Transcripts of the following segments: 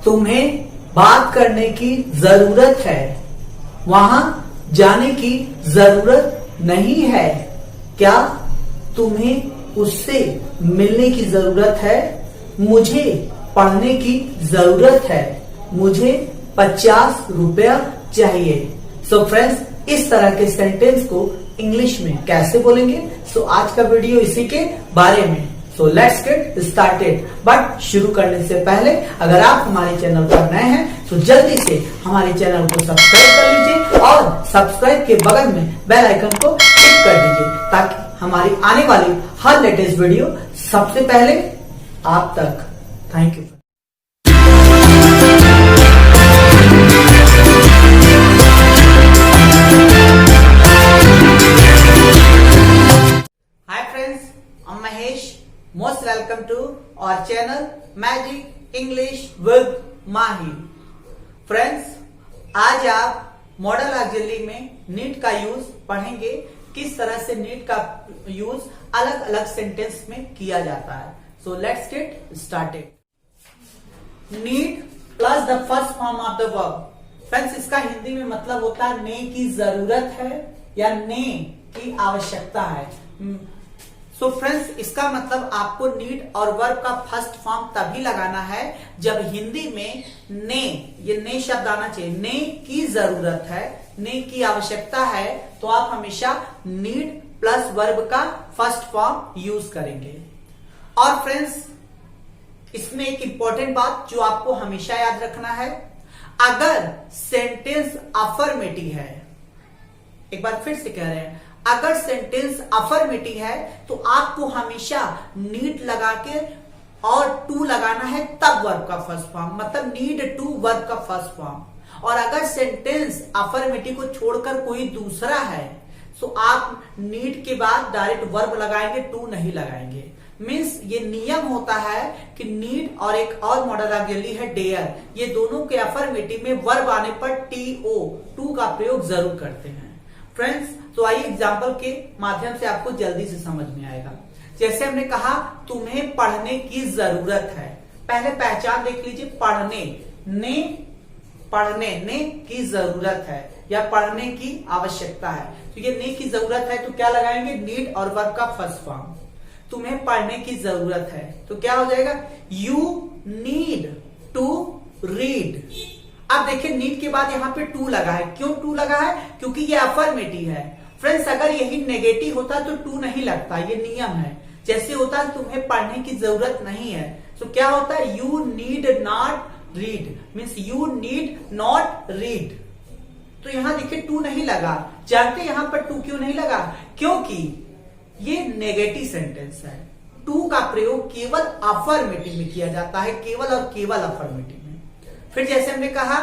तुम्हें बात करने की जरूरत है, वहां जाने की जरूरत नहीं है। क्या तुम्हें उससे मिलने की जरूरत है? मुझे पढ़ने की जरूरत है, मुझे 50 रुपया चाहिए। सो फ्रेंड्स, इस तरह के सेंटेंस को इंग्लिश में कैसे बोलेंगे? सो आज का वीडियो इसी के बारे में। So let's get started. But शुरू करने से पहले अगर आप हमारे चैनल पर नए हैं तो जल्दी से हमारे चैनल को सब्सक्राइब कर लीजिए और सब्सक्राइब के बगल में बेल आइकन को क्लिक कर दीजिए ताकि हमारी आने वाली हर लेटेस्ट वीडियो सबसे पहले आप तक। Thank you. Most welcome to our channel Magic English with Mahi। Friends, आज आप मॉडल ऑक्सिलरी में नीड का यूज पढ़ेंगे। किस तरह से नीड का यूज अलग अलग सेंटेंस में किया जाता है। So let's get started. Need plus the first form of the verb. Friends, इसका हिंदी में मतलब होता है ने की जरूरत है या ने की आवश्यकता है। सो फ्रेंड्स, इसका मतलब आपको नीड और वर्ब का फर्स्ट फॉर्म तभी लगाना है जब हिंदी में ने, ये ने शब्द आना चाहिए। ने की जरूरत है, ने की आवश्यकता है, तो आप हमेशा नीड प्लस वर्ब का फर्स्ट फॉर्म यूज करेंगे। और फ्रेंड्स, इसमें एक इंपॉर्टेंट बात जो आपको हमेशा याद रखना है, अगर सेंटेंस अफर्मेटिव है, एक बार फिर से कह रहे हैं, अगर सेंटेंस अफर्मेटिव है तो आपको हमेशा नीड लगा के और टू लगाना है, तब वर्ब का फर्स्ट फॉर्म, मतलब नीड टू वर्ब का फर्स्ट फॉर्म। और अगर सेंटेंस अफर्मेटिव को छोड़कर कोई दूसरा है तो आप नीड के बाद डायरेक्ट वर्ब लगाएंगे, टू नहीं लगाएंगे। मीन्स ये नियम होता है कि नीड और एक और मॉडल ऑक्सिलरी है डेयर, ये दोनों के अफर्मेटिव में वर्ब आने पर टीओ, टू का प्रयोग जरूर करते हैं। फ्रेंड्स, तो आइए एग्जाम्पल के माध्यम से आपको जल्दी से समझ में आएगा। जैसे हमने कहा तुम्हें पढ़ने की जरूरत है, पहले पहचान देख लीजिए। पढ़ने, ने, पढ़ने, ने की जरूरत है या पढ़ने की आवश्यकता है, तो ये ने की जरूरत है तो क्या लगाएंगे? नीड और वर्ब का फर्स्ट फॉर्म। तुम्हें पढ़ने की जरूरत है तो क्या हो जाएगा? You need to read. अब देखिए, नीड के बाद यहाँ पे टू लगा है। क्यों टू लगा है? क्योंकि ये अफर्मेटिव है। फ्रेंड्स, अगर यही नेगेटिव होता तो टू नहीं लगता, ये नियम है। जैसे होता है तुम्हें पढ़ने की जरूरत नहीं है तो क्या होता है? You need not read, means you need not read. तो यहां देखिए टू नहीं लगा। जानते यहां पर टू क्यों नहीं लगा? क्योंकि ये नेगेटिव सेंटेंस है। टू का प्रयोग केवल अफर्मेटिव में किया जाता है, केवल और केवल अफर्मेटिव में। फिर जैसे हमने कहा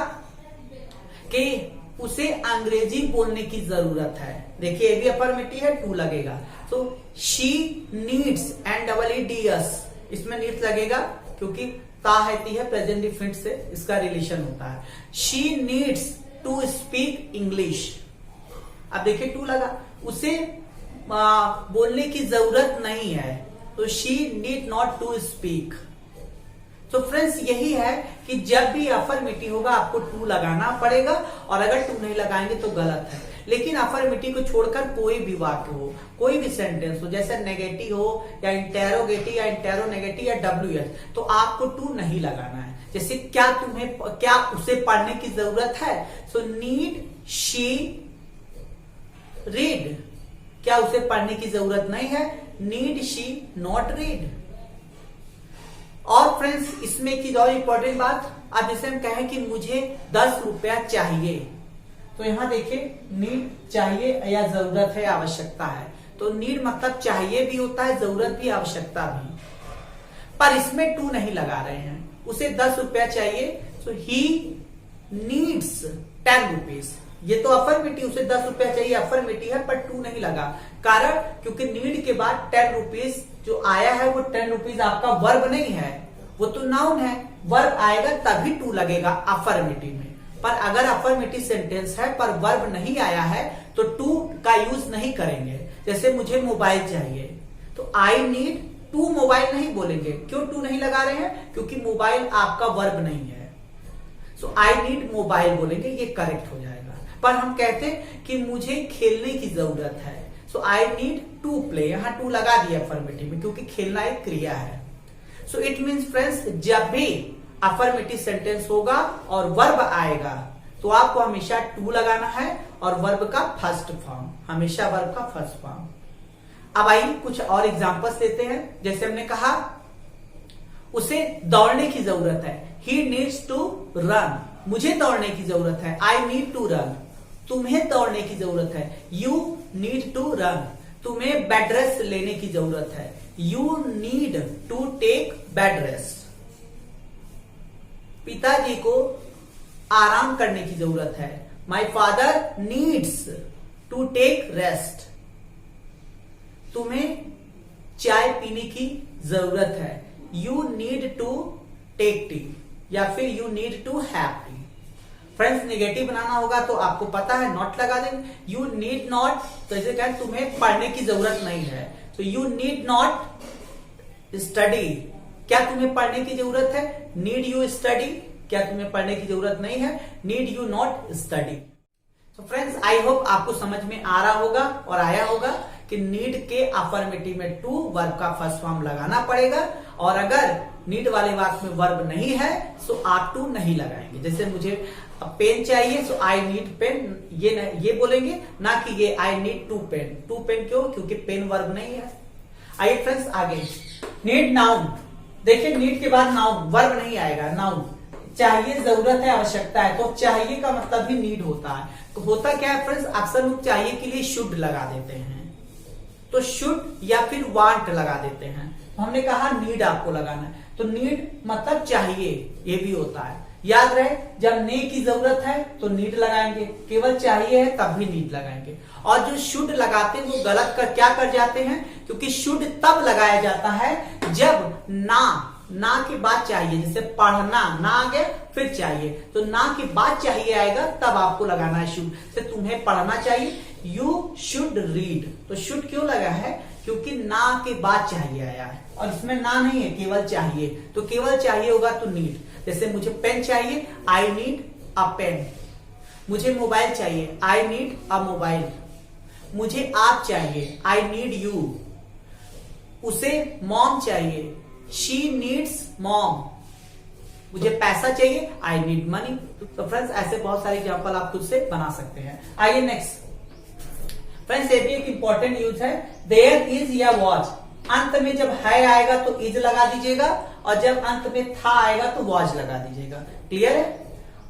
कि उसे अंग्रेजी बोलने की जरूरत है, देखिए ये भी अफर्मेटिव है, टू लगेगा। तो शी नीड्स, NEEDS, इसमें नीड्स लगेगा क्योंकि ता है प्रेजेंट डिफिनिट से इसका रिलेशन होता है। She needs to speak English. अब देखिए टू लगा, उसे बोलने की जरूरत नहीं है तो she need not to speak. तो फ्रेंड्स, यही है कि जब भी अफर्मेटिव होगा आपको टू लगाना पड़ेगा, और अगर टू नहीं लगाएंगे तो गलत है। लेकिन अफर्मेटिव को छोड़कर कोई भी वाक्य हो, कोई भी सेंटेंस हो, जैसे नेगेटिव हो या इंटेरोगेटिव या इंटेरोनेगेटिव या WH, तो आपको टू नहीं लगाना है। जैसे क्या उसे पढ़ने की जरूरत है? So need she read. क्या उसे पढ़ने की जरूरत नहीं है? Need she not read. और फ्रेंड्स, इसमें की और इंपॉर्टेंट बात, अब जैसे हम कहें कि मुझे 10 रुपया चाहिए, तो यहां देखिए नीड चाहिए या जरूरत है, आवश्यकता है। तो नीड मतलब चाहिए भी होता है, जरूरत भी, आवश्यकता भी। पर इसमें टू नहीं लगा रहे हैं। उसे 10 रुपया चाहिए, तो ही नीड्स 10 रुपीज। ये तो अफर्मेटिव, उसे 10 रुपया चाहिए, अफर्मेटिव है, पर टू नहीं लगा। कारण क्योंकि नीड के बाद 10 रुपीज जो आया है वो 10 रुपीज आपका वर्ब नहीं है, वो तो नाउन है। वर्ब आएगा तभी टू लगेगा अफर्मेटिव में। पर अगर अफर्मेटिव सेंटेंस है पर वर्ब नहीं आया है तो टू का यूज नहीं करेंगे। जैसे मुझे मोबाइल चाहिए तो आई नीड टू मोबाइल नहीं बोलेंगे। क्यों टू नहीं लगा रहे हैं? क्योंकि मोबाइल आपका वर्ब नहीं है। सो आई नीड मोबाइल बोलेंगे, ये करेक्ट हो जाएगा। पर हम कहते हैं कि मुझे खेलने की जरूरत है, सो आई नीड टू प्ले, यहां टू लगा दिया अफर्मेटिव में क्योंकि खेलना एक क्रिया है। सो इट मीन्स फ्रेंड्स, जब भी अफर्मेटिव सेंटेंस होगा और वर्ब आएगा तो आपको हमेशा टू लगाना है और वर्ब का फर्स्ट फॉर्म, हमेशा वर्ब का फर्स्ट फॉर्म। अब आइए कुछ और एग्जांपल्स लेते हैं। जैसे हमने कहा उसे दौड़ने की जरूरत है, ही नीड्स टू रन, मुझे दौड़ने की जरूरत है, आई नीड टू रन। तुम्हें दौड़ने की जरूरत है, यू नीड टू रन, तुम्हें बेड रेस्ट लेने की जरूरत है, you need to take bed rest. पिताजी को आराम करने की जरूरत है, my father needs to take rest. तुम्हें चाय पीने की जरूरत है, you need to take tea, या फिर you need to have tea. Friends, negative बनाना होगा तो आपको पता है नॉट लगा देंगे, यू नीड नॉट, तो जैसे कहें तुम्हें पढ़ने की जरूरत नहीं है, तो यू नीड नॉट स्टडी, क्या तुम्हें पढ़ने की जरूरत है, नीड यू स्टडी, क्या तुम्हें पढ़ने की जरूरत नहीं है, नीड यू नॉट स्टडी। तो फ्रेंड्स, आई होप आपको समझ में आ रहा होगा और आया होगा कि नीड के अफर्मेटिव में टू वर्ब का फर्स्ट फॉर्म लगाना पड़ेगा, और अगर नीड वाले वाक्य में वर्ब नहीं है तो आप टू नहीं लगाएंगे। जैसे मुझे पेन चाहिए सो आई नीड पेन, ये बोलेंगे, ना कि ये I need to pen. To pen क्यों? क्योंकि पेन वर्ब नहीं है। आइए फ्रेंड्स आगे, नीड नाउन। देखिए नीड के बाद नाउन, वर्ब नहीं आएगा, नाउन। चाहिए जरूरत है, आवश्यकता है, तो चाहिए का मतलब ही नीड होता है। तो होता क्या है फ्रेंड्स, अक्सर लोग चाहिए के लिए शुड लगा देते हैं, तो शुड या फिर वांट लगा देते हैं। तो हमने कहा नीड आपको लगाना है, तो नीड मतलब चाहिए, ये भी होता है। याद रहे, जब ने की जरूरत है तो नीड लगाएंगे, केवल चाहिए है तब भी नीड लगाएंगे। और जो शुड लगाते हैं वो गलत क्या कर जाते हैं, क्योंकि शुड तब लगाया जाता है जब ना के बाद चाहिए, जैसे पढ़ना, ना आ गया फिर चाहिए, तो ना के बाद चाहिए आएगा तब आपको लगाना है शुड। जैसे तुम्हें पढ़ना चाहिए, यू शुड रीड, तो शुड क्यों लगा है, क्योंकि ना के बाद चाहिए आया है, और इसमें ना नहीं है, केवल चाहिए, तो केवल चाहिए होगा तो नीड। जैसे मुझे पेन चाहिए, आई नीड अ पेन, मुझे मोबाइल चाहिए, आई नीड अ मोबाइल, मुझे आप चाहिए, आई नीड यू, उसे मॉम चाहिए, शी नीड्स मॉम, मुझे पैसा चाहिए, आई नीड मनी। तो फ्रेंड्स ऐसे बहुत सारे एग्जांपल आप खुद से बना सकते हैं। आइए नेक्स्ट फ्रेंड्स, ये भी एक इंपॉर्टेंट यूज है, देयर इज या वॉज। अंत में जब है आएगा तो इज लगा दीजिएगा, और जब अंत में था आएगा तो वॉज लगा दीजिएगा। क्लियर है?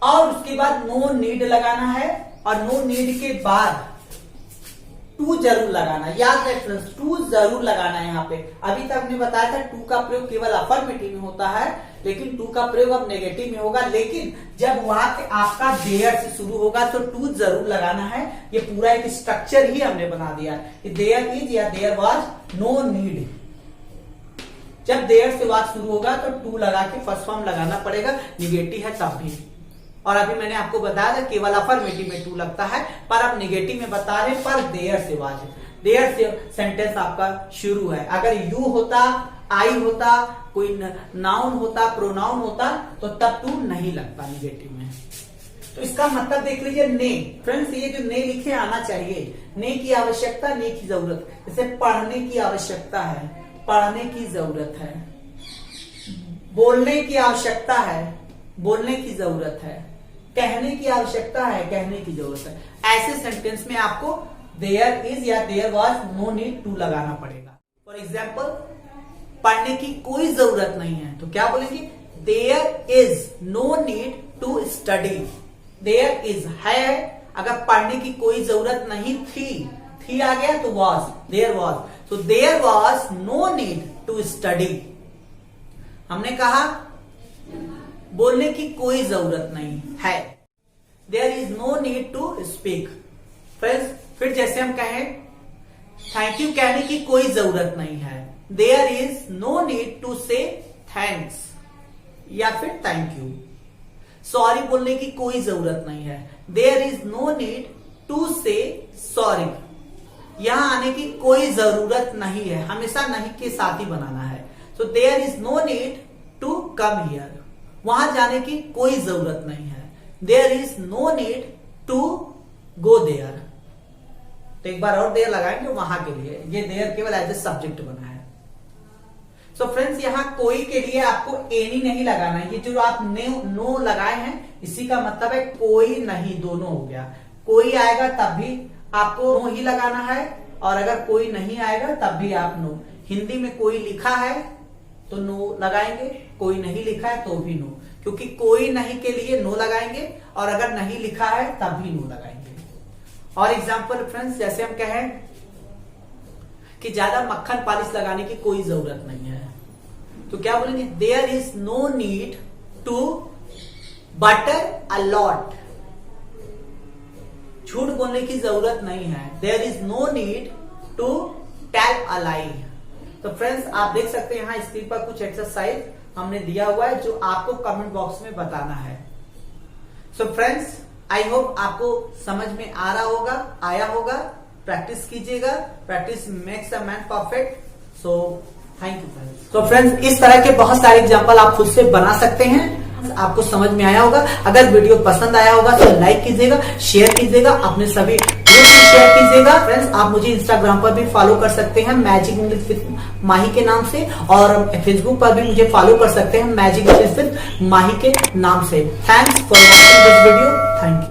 और उसके बाद नो नीड लगाना है, और नो नीड के बाद टू जरूर लगाना। याद रहे फ्रेंड्स, टू जरूर लगाना है यहाँ पे। अभी तक हमने बताया था टू का प्रयोग केवल अफर्मेटिव में होता है, लेकिन टू का प्रयोग अब नेगेटिव में होगा। लेकिन जब वहां पे आपका देयर से शुरू होगा तो टू जरूर लगाना है। ये पूरा एक स्ट्रक्चर ही हमने बना दिया कि देयर इज या देयर वाज नो नीड। जब देयर से वाज शुरू होगा तो टू लगा के फर्स्ट फॉर्म लगाना पड़ेगा, निगेटिव है तब भी। और अभी मैंने आपको बताया था केवल अफर्मेटिव में टू लगता है, पर अब नेगेटिव में बता रहे, पर देयर से वाज, देयर से सेंटेंस आपका शुरू है। अगर यू होता, आई होता, कोई नाउन होता, प्रोनाउन होता, तो तब टू नहीं लगता निगेटिव में। तो इसका मतलब देख लीजिए, ने। फ्रेंड्स, ये जो ने लिखे आना चाहिए, ने की आवश्यकता, ने की जरूरत। जैसे पढ़ने की आवश्यकता है, पढ़ने की जरूरत है, बोलने की आवश्यकता है, बोलने की जरूरत है, कहने की आवश्यकता है, कहने की जरूरत है। ऐसे सेंटेंस में आपको देयर इज या there was no need to लगाना पड़ेगा। फॉर एग्जाम्पल, पढ़ने की कोई जरूरत नहीं है तो क्या बोलेंगे, there is no need to study. There is है, अगर पढ़ने की कोई जरूरत नहीं थी आ गया तो वाज, देयर वाज, तो there was no need to study. हमने कहा बोलने की कोई जरूरत नहीं है, there is no need to speak. Friends, फिर जैसे हम कहें थैंक यू कहने की कोई जरूरत नहीं है, there is no need to say thanks या फिर थैंक यू। सॉरी बोलने की कोई जरूरत नहीं है, there is no need to say sorry. यहां आने की कोई जरूरत नहीं है, हमेशा नहीं के साथ ही बनाना है। तो there is no need to come here. वहां जाने की कोई जरूरत नहीं है। There is no need to go there. तो एक बार और देयर लगाएंगे वहां के लिए, ये देयर केवल एज ए सब्जेक्ट बना है। सो फ्रेंड्स यहां कोई के लिए आपको एनी नहीं लगाना है। ये जो आप नो लगाए हैं इसी का मतलब है कोई नहीं, दोनों हो गया। कोई आएगा तब भी आपको नो ही लगाना है, और अगर कोई नहीं आएगा तब भी आप नो। हिंदी में कोई लिखा है तो नो लगाएंगे, कोई नहीं लिखा है तो भी नो, क्योंकि कोई नहीं के लिए नो लगाएंगे और अगर नहीं लिखा है तब भी नो लगाएंगे। और एग्जाम्पल फ्रेंड्स, जैसे हम कहें कि ज्यादा मक्खन पालिश लगाने की कोई जरूरत नहीं है, तो क्या बोलेंगे? There is no need to butter a lot. झूठ बोलने की जरूरत नहीं है। There is no need to tell a lie. तो फ्रेंड्स आप देख सकते हैं यहाँ स्क्रीन पर कुछ एक्सरसाइज हमने दिया हुआ है जो आपको कमेंट बॉक्स में बताना है। सो फ्रेंड्स आई होप आपको समझ में आ रहा होगा, आया होगा। प्रैक्टिस कीजिएगा, practice makes a man perfect. So thank you friends. तो फ्रेंड्स इस तरह के बहुत सारे एग्जाम्पल आप खुद से बना सकते हैं। आपको समझ में आया होगा। अगर वीडियो पसंद आया होगा तो लाइक कीजिएगा, शेयर कीजिएगा, अपने सभी ग्रुप में शेयर कीजिएगा। फ्रेंड्स आप मुझे इंस्टाग्राम पर भी फॉलो कर सकते हैं मैजिक इंग्लिश विद माही के नाम से, और फेसबुक पर भी मुझे फॉलो कर सकते हैं मैजिक इंग्लिश विद माही के नाम से। Thanks for watching this video. Thank you.